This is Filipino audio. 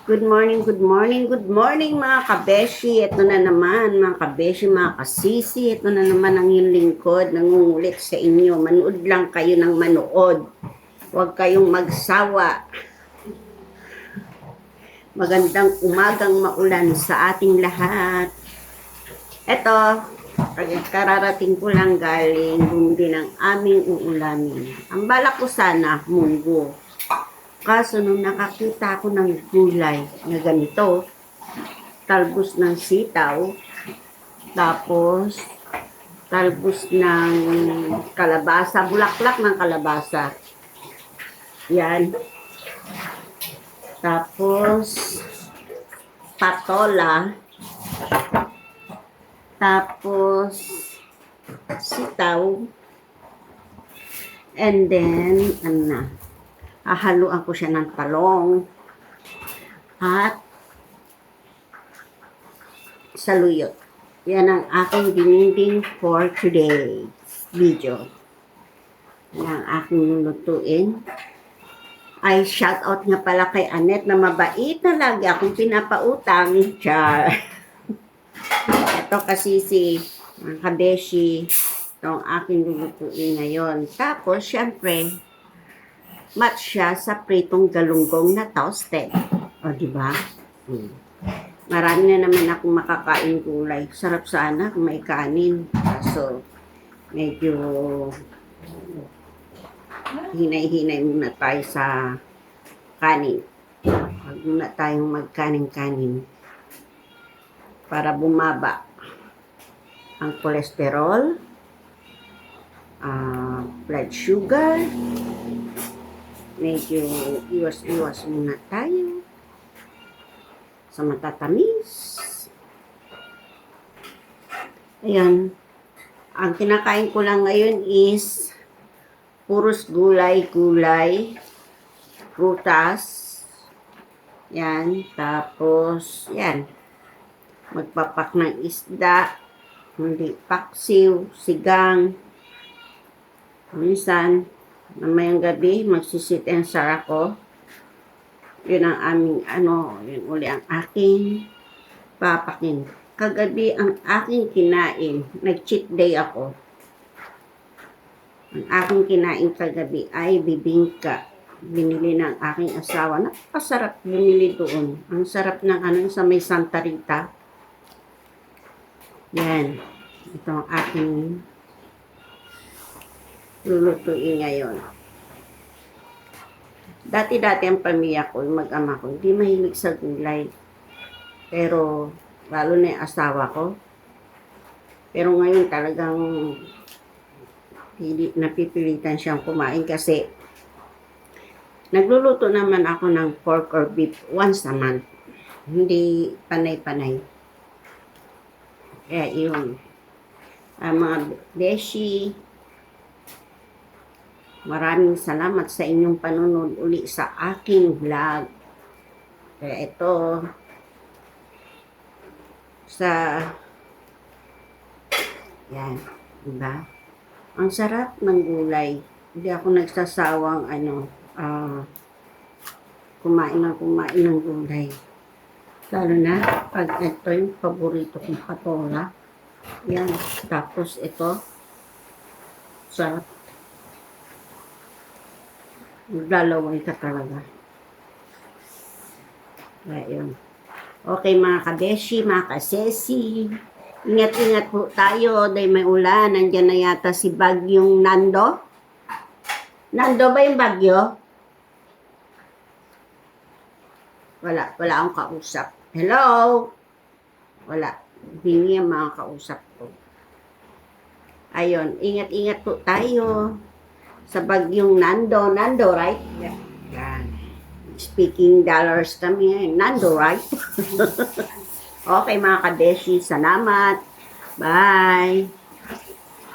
Good morning, good morning, good morning mga kabeshi. Ito na naman mga kabeshi, mga kasisi. Ito na naman ang iyong lingkod. Nangungulit sa inyo. Manood lang kayo ng manood. Huwag kayong magsawa. Magandang umagang maulan sa ating lahat. Ito, kararating ko lang galing bumili ng aming uulamin. Ang balak ko sana, munggo. Kaso nung nakakita ako ng gulay na ganito, talbos ng sitaw, tapos talbos ng kalabasa, bulaklak ng kalabasa. Yan. Tapos patola, tapos sitaw, and then hahaluan ko siya ng talong at saluyot. Yan ang aking dininding for today's video. Yan ang aking lulutuin. Ay, shout out nga pala kay Annette na mabait na lagi akong pinapautang. Char. Ito kasi si kabeshi. Ito ang aking lulutuin ngayon. Tapos, syempre, match siya sa pritong galunggong na toasted. O, diba? Marami na naman akong makakain gulay. Sarap sana kung may kanin. Kaso, medyo hinay-hinay muna tayo sa kanin. Huwag muna tayong magkanin-kanin para bumaba ang kolesterol, blood sugar. Medyo iwas-iwas muna tayo sa matatamis. Ayan. Ang kinakain ko lang ngayon is puros gulay-gulay, prutas. Yan. Tapos, yan. Magpapak ng isda. Hindi paksiw, sigang. Minsan, mamayang gabi, magsisit and sar ako. Yun ang aming, yun uli ang aking papakin. Kagabi ang aking kinain, nag-cheat day ako. Ang aking kinain kagabi ay bibingka. Binili ng aking asawa. Napakasarap binili doon. Ang sarap ng sa may Santa Rita. Yan. Ito ang aking lulutuin ngayon. Dati-dati ang pamilya ko, yung mag-ama ko, hindi mahilig sa gulay. Pero, lalo na yung asawa ko. Pero ngayon talagang napipilitan siyang kumain kasi nagluluto naman ako ng pork or beef once a month. Hindi panay-panay. Kaya yun. Mga beshi, maraming salamat sa inyong panunod uli sa aking vlog. Kaya ito, yan, diba? Ang sarap ng gulay. Hindi ako nagsasawang, kumain ng gulay. Lalo na, pag ito yung paborito kong patola. Yan, tapos ito, sarap. Maglalaway ka talaga. Kaya yun. Okay mga kabeshi, mga kasesi. Ingat-ingat po tayo dahil may ulan. Nandiyan na yata si Bagyong Nando. Nando ba yung bagyo? Wala akong kausap. Hello? Wala. Hindi ang mga kausap ko. Ayun, ingat-ingat po tayo sa bagyong Nando. Nando, right? Yan. Speaking dollars kami ngayon. Nando, right? Okay mga kabeshi, salamat. Bye.